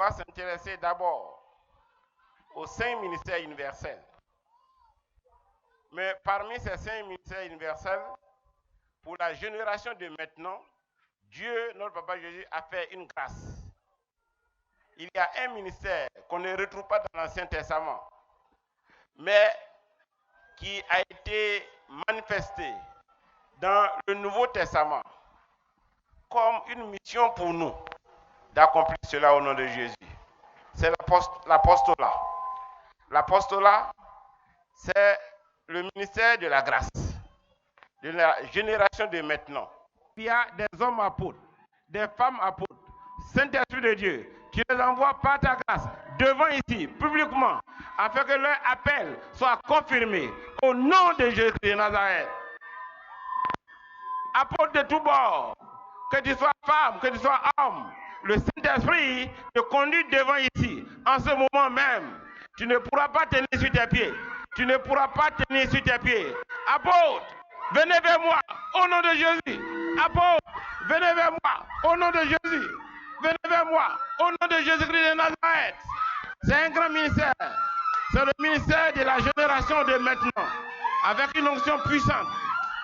va s'intéresser d'abord aux 5 ministères universels. Mais parmi ces 5 ministères universels, pour la génération de maintenant, Dieu, notre Papa Jésus, a fait une grâce. Il y a un ministère qu'on ne retrouve pas dans l'Ancien Testament, mais qui a été manifesté dans le Nouveau Testament comme une mission pour nous d'accomplir cela au nom de Jésus. C'est l'apostolat. L'apostolat, c'est le ministère de la grâce, de la génération de maintenant. Il y a des hommes apôtres, des femmes apôtres, Saint-Esprit de Dieu, tu les envoies par ta grâce devant ici, publiquement, afin que leur appel soit confirmé au nom de Jésus de Nazareth. Apôtres de tous bords, que tu sois femme, que tu sois homme, le Saint-Esprit te conduit devant ici, en ce moment même. Tu ne pourras pas tenir sur tes pieds. Tu ne pourras pas tenir sur tes pieds. Apôtres, venez vers moi, au nom de Jésus. Apôtres, venez vers moi, au nom de Jésus. Venez vers moi, au nom de Jésus-Christ de Nazareth. C'est un grand ministère. C'est le ministère de la génération de maintenant. Avec une onction puissante,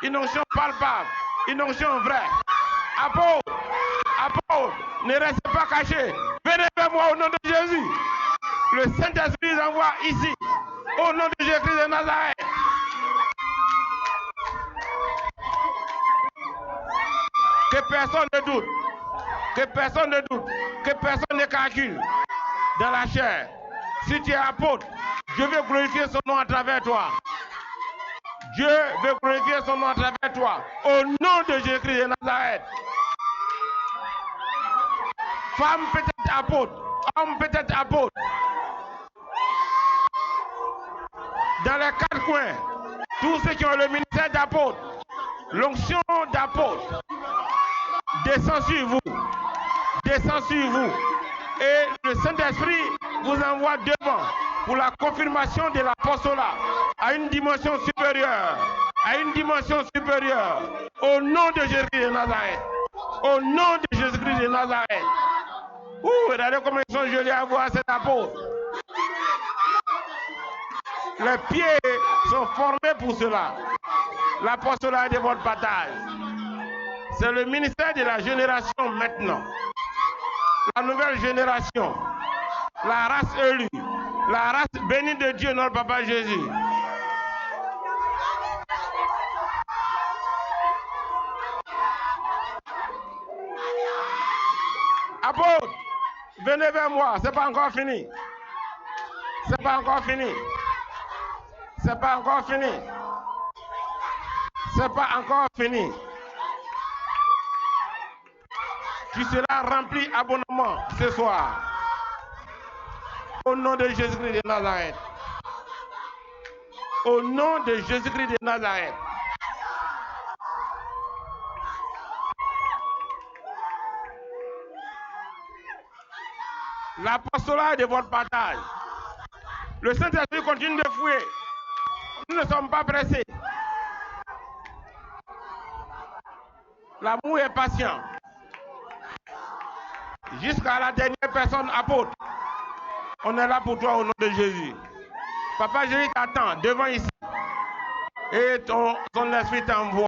une onction palpable, une onction vraie. Apôtres, apôtres, ne restez pas cachés. Venez vers moi au nom de Jésus. Le Saint-Esprit nous envoie ici, au nom de Jésus-Christ de Nazareth. Que personne ne doute, que personne ne doute, que personne ne calcule dans la chair. Si tu es apôtre, Dieu veut glorifier son nom à travers toi. Dieu veut glorifier son nom à travers toi. Au nom de Jésus-Christ de Nazareth. Femme peut-être apôtre, homme peut-être apôtre. Dans les 4 coins, tous ceux qui ont le ministère d'apôtre, l'onction d'apôtre, descend sur vous. Descend sur vous. Et le Saint-Esprit vous envoie devant pour la confirmation de l'apostolat à une dimension supérieure. À une dimension supérieure. Au nom de Jésus-Christ de Nazareth. Au nom de Jésus-Christ de Nazareth. Regardez comment ils sont jolis à voir cet apôtre. Les pieds sont formés pour cela. L'apostolat de votre bataille. C'est le ministère de la génération maintenant. La nouvelle génération. La race élue. La race bénie de Dieu, notre Papa Jésus. Apôtre, venez vers moi. C'est pas encore fini. C'est pas encore fini. C'est pas encore fini. C'est pas encore fini. Tu seras rempli abondamment ce soir. Au nom de Jésus-Christ de Nazareth. Au nom de Jésus-Christ de Nazareth. L'apostolat de votre bataille. Le Saint-Esprit continue de fouiller. Nous ne sommes pas pressés. L'amour est patient. Jusqu'à la dernière personne apôtre. On est là pour toi au nom de Jésus. Papa Jésus t'attend devant ici. Et ton esprit t'envoie.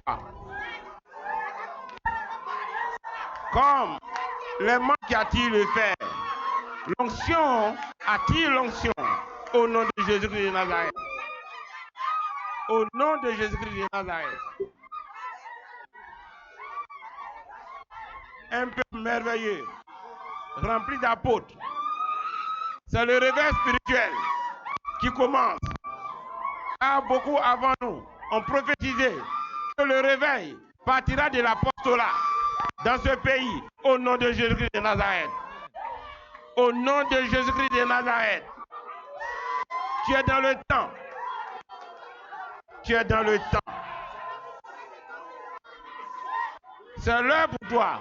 Comme les mains qui attirent le fer. L'onction attire l'onction. Au nom de Jésus-Christ de Nazareth. Au nom de Jésus-Christ de Nazareth. Un peuple merveilleux. Rempli d'apôtres. C'est le réveil spirituel qui commence. Car beaucoup avant nous ont prophétisé que le réveil partira de l'apostolat dans ce pays au nom de Jésus-Christ de Nazareth. Au nom de Jésus-Christ de Nazareth. Tu es dans le temps. Tu es dans le temps. C'est l'heure pour toi.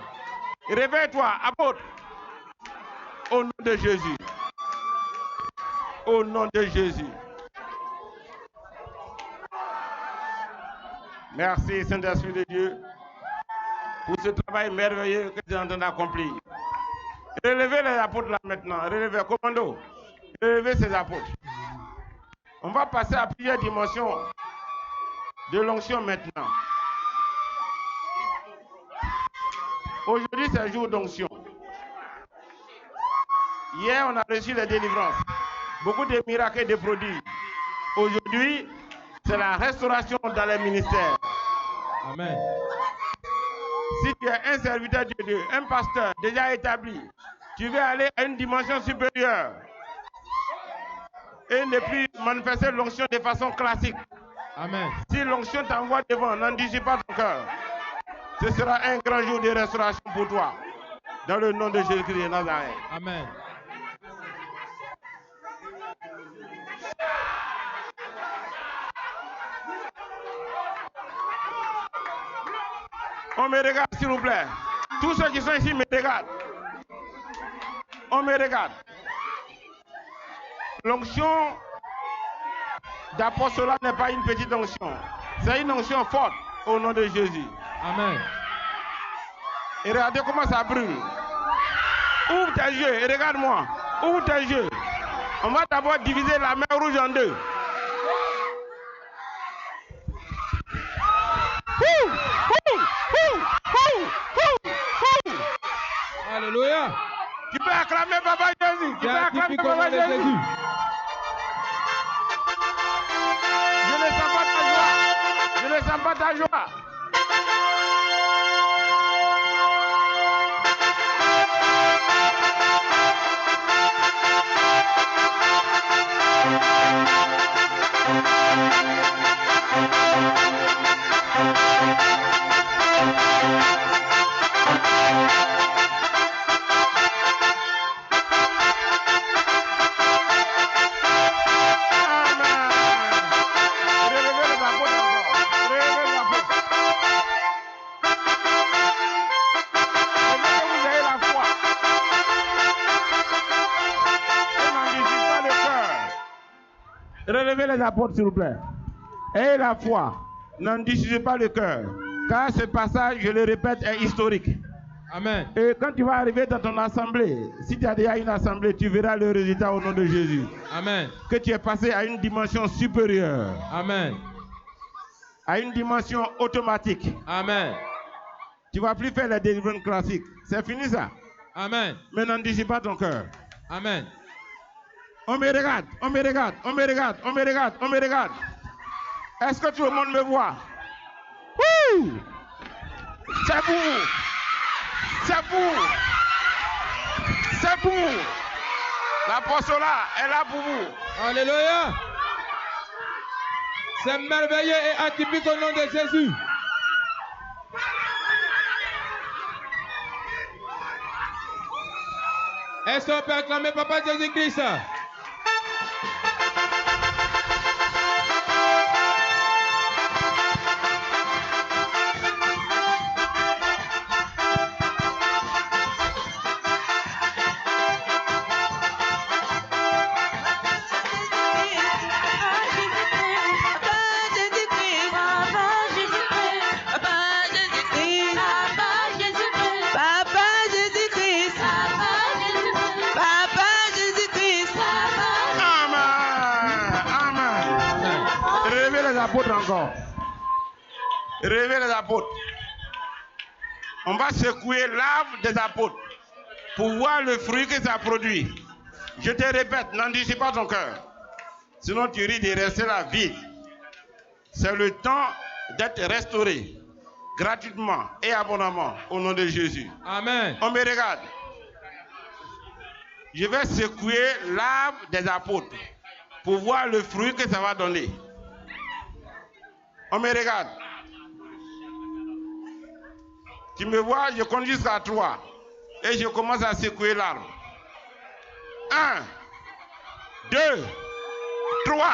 Réveille-toi, apôtre. Au nom de Jésus. Au nom de Jésus. Merci, Saint-Esprit de Dieu, pour ce travail merveilleux que tu es en train d'accomplir. Relevez les apôtres là maintenant. Relevez, commando. Relevez ces apôtres. On va passer à plusieurs dimensions de l'onction maintenant. Aujourd'hui, c'est un jour d'onction. Hier, on a reçu les délivrances. Beaucoup de miracles et de prodiges. Aujourd'hui, c'est la restauration dans les ministères. Amen. Si tu es un serviteur de Dieu, un pasteur déjà établi, tu veux aller à une dimension supérieure et ne plus manifester l'onction de façon classique. Amen. Si l'onction t'envoie devant, n'endurcis pas ton cœur. Ce sera un grand jour de restauration pour toi. Dans le nom de Jésus-Christ de Nazareth. Amen. On me regarde, s'il vous plaît. Tous ceux qui sont ici me regardent. On me regarde. L'onction d'apostolat n'est pas une petite onction. C'est une onction forte au nom de Jésus. Amen. Et regardez comment ça brûle. Ouvre tes yeux et regarde-moi. Ouvre tes yeux. On va d'abord diviser la mer rouge en deux. Alléluia. Tu peux acclamer Papa Jésus. Tu peux acclamer Papa Jésus. Je ne sens pas ta joie. Je ne sens pas ta joie. Relevez les apôtres, s'il vous plaît. Ayez la foi. N'en dissusez pas le cœur. Car ce passage, je le répète, est historique. Amen. Et quand tu vas arriver dans ton assemblée, si tu as déjà une assemblée, tu verras le résultat au nom de Jésus. Amen. Que tu es passé à une dimension supérieure. Amen. À une dimension automatique. Amen. Tu ne vas plus faire les délivrances classiques. C'est fini ça. Amen. Mais n'en dissipe pas ton cœur. Amen. On me regarde, on me regarde, on me regarde, on me regarde, on me regarde. Est-ce que tout le monde me voit? Wouh! C'est vous! C'est vous! C'est vous! L'apostolat est là pour vous. Alléluia. C'est merveilleux et atypique au nom de Jésus. Est-ce qu'on peut acclamer Papa Jésus-Christ? Encore. Relevez les apôtres. On va secouer l'arbre des apôtres pour voir le fruit que ça produit. Je te répète, n'endurcis pas ton cœur. Sinon tu risques de rester là vide. C'est le temps d'être restauré gratuitement et abondamment au nom de Jésus. Amen. On me regarde. Je vais secouer l'arbre des apôtres pour voir le fruit que ça va donner. On me regarde. Tu me vois, je conduis jusqu'à 3 et je commence à secouer l'arbre. 1, 2, 3.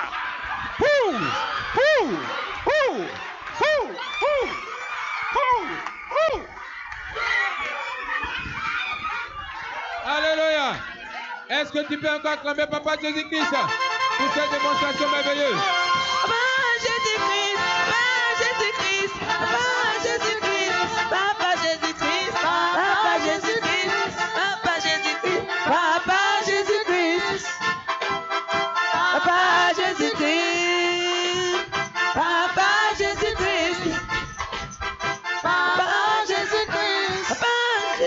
Alléluia. Est-ce que tu peux encore acclamer Papa Jésus-Christ pour cette démonstration merveilleuse? Papa Jésus-Christ, Papa Jésus-Christ, Papa Jésus-Christ, Papa Jésus-Christ, Papa Jésus-Christ, Papa Jésus-Christ.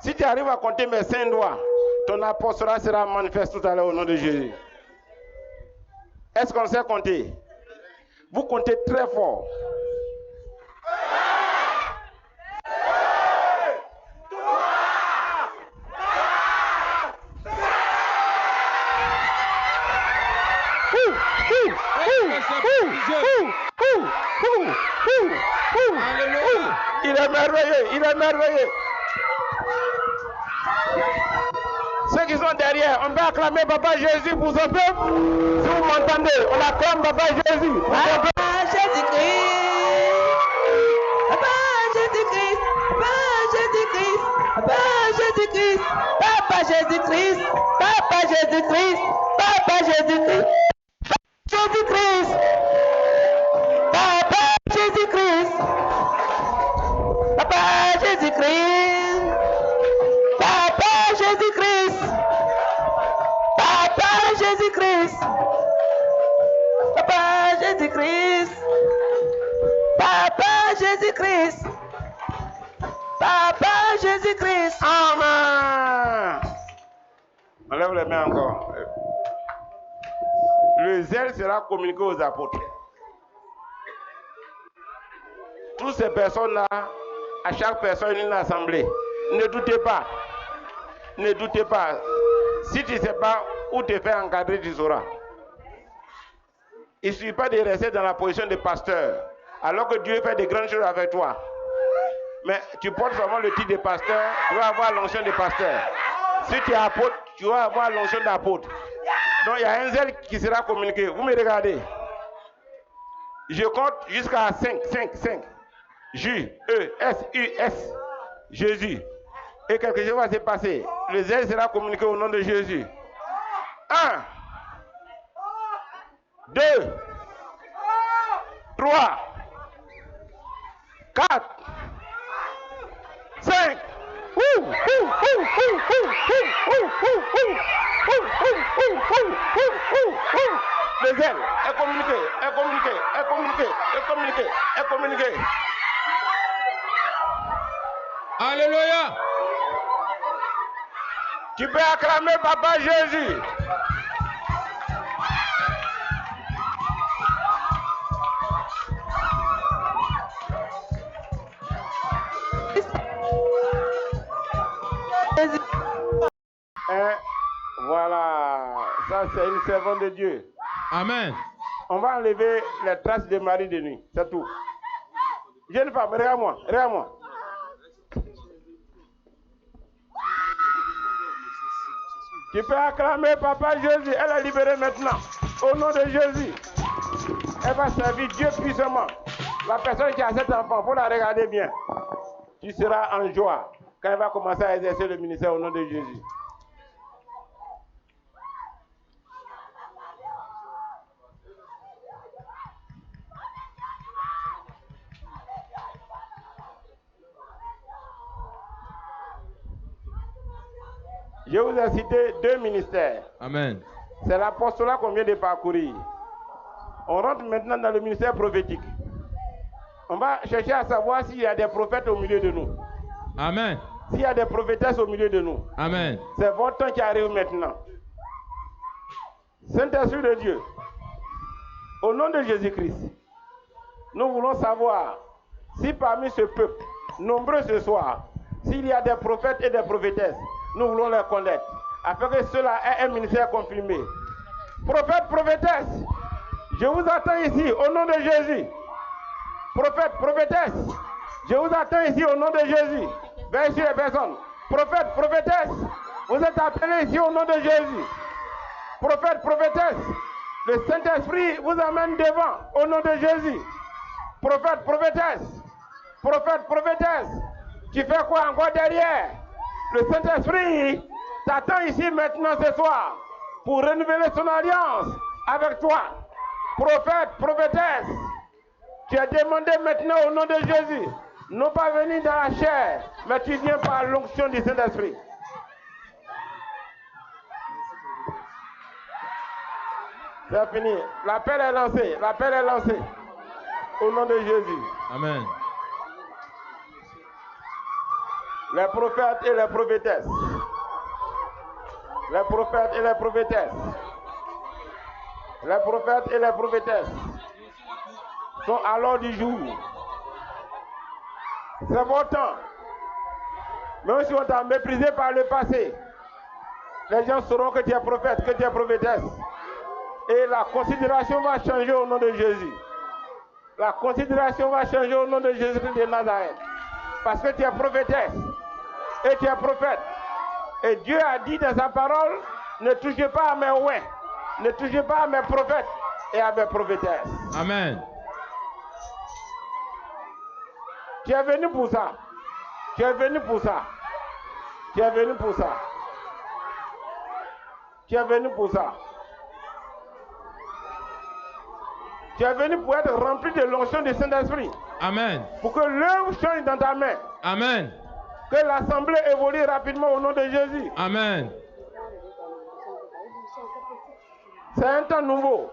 Si tu arrives à compter mes 5 doigts, ton apostolat sera manifeste tout à l'heure au nom de Jésus. Est-ce qu'on sait compter? Vous comptez très fort. Il est merveilleux, il est merveilleux. Ceux qui sont derrière, on peut acclamer Papa Jésus pour son peuple. Si vous m'entendez, on acclame Papa Jésus pour son peuple. Papa Jésus-Christ, Papa Jésus-Christ, Papa Jésus-Christ, Papa Jésus-Christ, Papa Jésus-Christ, Papa Jésus-Christ, Papa Jésus-Christ, Papa Jésus-Christ, Papa Jésus-Christ, Papa Jésus-Christ, Papa Jésus-Christ, Papa Jésus-Christ, Papa Jésus-Christ. Amen. On lève les mains encore. Le zèle sera communiqué aux apôtres. Toutes ces personnes-là, à chaque personne une assemblée. Ne doutez pas. Ne doutez pas. Si tu ne sais pas où te faire encadrer, tu sauras. Il ne suffit pas de rester dans la position de pasteur, alors que Dieu fait de grandes choses avec toi. Mais tu portes seulement le titre de pasteur, tu vas avoir l'onction de pasteur. Si tu es apôtre, tu vas avoir l'onction d'apôtre. Donc il y a un zèle qui sera communiqué. Vous me regardez. Je compte jusqu'à 5. J-E-S-U-S. Jésus. Et quelque chose va se passer. Le zèle sera communiqué au nom de Jésus. 1, 2, 3, 4, 5. Le zèle est communiqué, est communiqué, est communiqué, est communiqué, est communiqué. Alléluia. Tu peux acclamer Papa Jésus. Voilà, ça c'est une servante de Dieu. Amen. On va enlever les traces de Marie de nuit, c'est tout. Jeune femme, regarde-moi, regarde-moi. Tu peux acclamer Papa Jésus, elle est libérée maintenant. Au nom de Jésus, elle va servir Dieu puissamment. La personne qui a cet enfant, il faut la regarder bien. Tu seras en joie quand elle va commencer à exercer le ministère au nom de Jésus. Je vous ai cité 2 ministères. Amen. C'est l'apostolat qu'on vient de parcourir. On rentre maintenant dans le ministère prophétique. On va chercher à savoir s'il y a des prophètes au milieu de nous. Amen. S'il y a des prophétesses au milieu de nous. Amen. C'est votre temps qui arrive maintenant. Saint-Esprit de Dieu, au nom de Jésus-Christ, nous voulons savoir si parmi ce peuple, nombreux ce soir, s'il y a des prophètes et des prophétesses, nous voulons les connaître, afin que cela ait un ministère confirmé. Prophète, prophétesse, je vous attends ici au nom de Jésus. Prophète, prophétesse, je vous attends ici au nom de Jésus. Veillez sur les personnes. Prophète, prophétesse, vous êtes appelés ici au nom de Jésus. Prophète, prophétesse, le Saint-Esprit vous amène devant au nom de Jésus. Prophète, prophétesse, tu fais quoi encore derrière? Le Saint-Esprit t'attend ici maintenant ce soir pour renouveler son alliance avec toi. Prophète, prophétesse, tu es demandé maintenant au nom de Jésus, non pas venir dans la chair, mais tu viens par l'onction du Saint-Esprit. C'est fini. L'appel est lancé. L'appel est lancé. Au nom de Jésus. Amen. Les prophètes et les prophétesses. Les prophètes et les prophétesses. Les prophètes et les prophétesses sont à l'ordre du jour. C'est votre temps. Même si on t'a méprisé par le passé, les gens sauront que tu es prophète, que tu es prophétesse. Et la considération va changer au nom de Jésus. La considération va changer au nom de Jésus-Christ de Nazareth. Parce que tu es prophétesse et tu es prophète. Et Dieu a dit dans sa parole, ne touchez pas à mes oins, ne touchez pas à mes prophètes et à mes prophétesses. Amen. Tu es venu pour ça. Tu es venu pour ça. Tu es venu pour ça. Tu es venu pour ça. Tu es venu pour être rempli de l'onction du Saint-Esprit. Amen. Pour que l'œuvre change dans ta main. Amen. Que l'assemblée évolue rapidement au nom de Jésus. Amen. C'est un temps nouveau.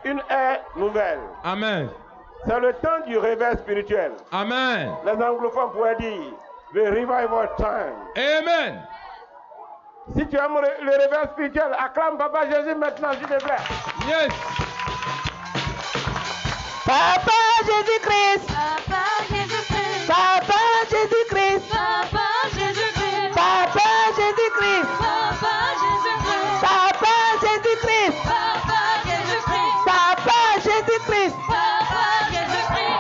Une ère nouvelle. Amen. C'est le temps du réveil spirituel. Amen. Les anglophones pourraient dire the revival time. Amen. Si tu aimes le réveil spirituel, acclame Papa Jésus maintenant, s'il te plaît. Yes. Papa Jésus-Christ. Papa Jésus-Christ. Papa Jésus-Christ. Papa Jésus-Christ. Papa Jésus-Christ. Papa Jésus-Christ. Papa Jésus-Christ. Papa Jésus-Christ. Papa Jésus-Christ.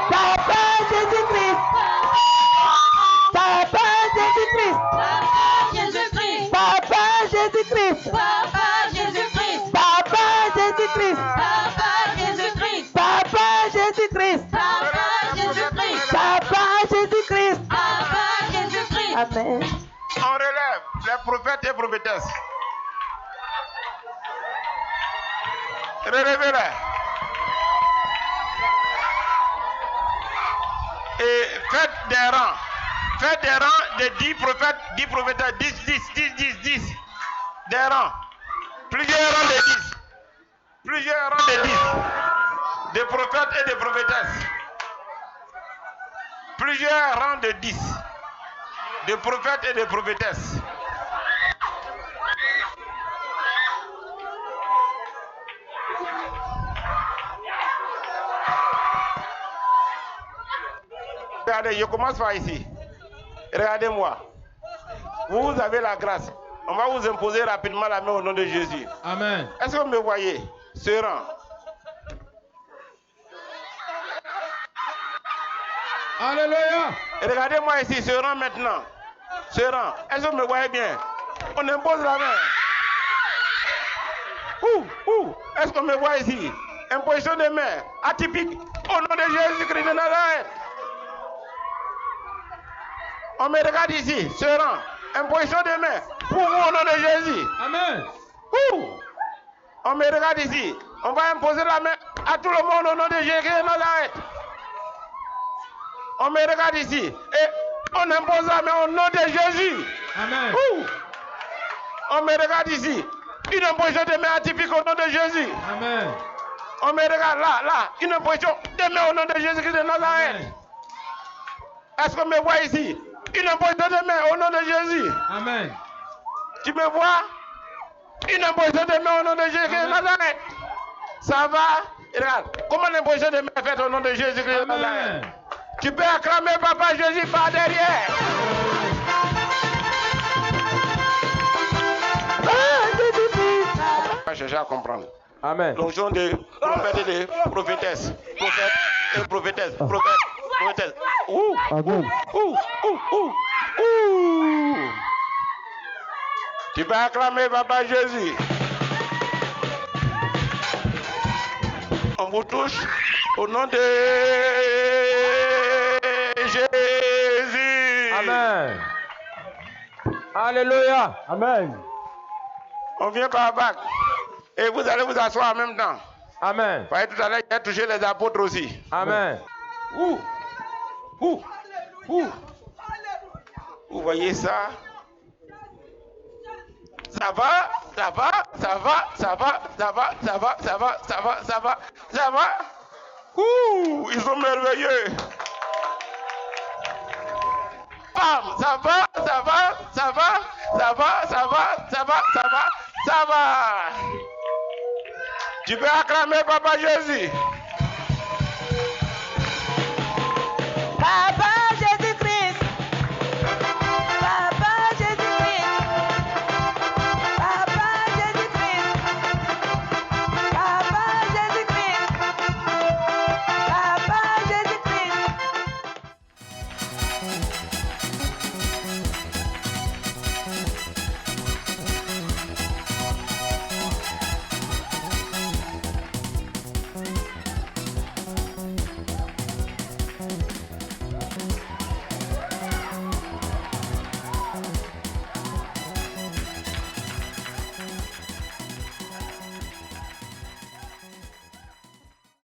Papa Jésus-Christ. Papa Jésus-Christ. Papa Jésus-Christ. Papa Jésus-Christ. Papa Jésus-Christ. Papa Jésus-Christ. Papa Jésus-Christ. Papa Jésus-Christ. Papa Jésus-Christ. Papa Papa Jésus-Christ. Jésus-Christ. Papa Jésus-Christ. Amen. On relève les prophètes et prophétesses. Relevez-les. Et faites des rangs. Faites des rangs de 10 prophètes, 10 prophétesses, 10. Des rangs. Plusieurs rangs de 10. Plusieurs rangs de 10. Des prophètes et des prophétesses. Plusieurs rangs de 10. Des prophètes et des prophétesses. Regardez, je commence par ici. Regardez-moi. Vous avez la grâce. On va vous imposer rapidement la main au nom de Jésus. Amen. Est-ce que vous me voyez? Ce rang. Alléluia. Regardez-moi ici, ce rang maintenant. Ce rang. Est-ce que vous me voyez bien? On impose la main. Est-ce qu'on me voit ici? Imposition de main atypique au nom de Jésus-Christ de Nazareth. On me regarde ici, ce rang. Imposition de main pour vous au nom de Jésus. Amen. On me regarde ici. On va imposer la main à tout le monde au nom de Jésus-Christ de Nazareth. On me regarde ici. Et on impose la main au nom de Jésus. Amen. On me regarde ici. Une imposition de main atypique au nom de Jésus. Amen. On me regarde là. Une imposition de main au nom de Jésus-Christ de Nazareth. Amen. Est-ce qu'on me voit ici? Une imposition de main au nom de Jésus. Amen. Tu me vois? Une imposition de main au nom de Jésus-Christ de Nazareth. Ça va? Regarde. Comment l'imposition de main est faite au nom de Jésus-Christ de Nazareth? Amen. Tu peux acclamer Papa Jésus par derrière. On va chercher à comprendre. Amen. L'onction de prophètes et de prophétesses. Prophètes et prophétesses. Prophètes, prophétesses. Tu peux acclamer Papa Jésus. On vous touche au nom de Jésus. Amen. Alléluia. Amen. On vient par bac. Et vous allez vous asseoir en même temps. Amen. Vous voyez, tout à l'heure, il a touché les apôtres aussi. Amen. Vous voyez ça? Ça va? Ils sont merveilleux. femme. Ça va, ça va, ça va, ça va, ça va, ça va, ça va, ça va. Tu peux acclamer Papa Jésus. Papa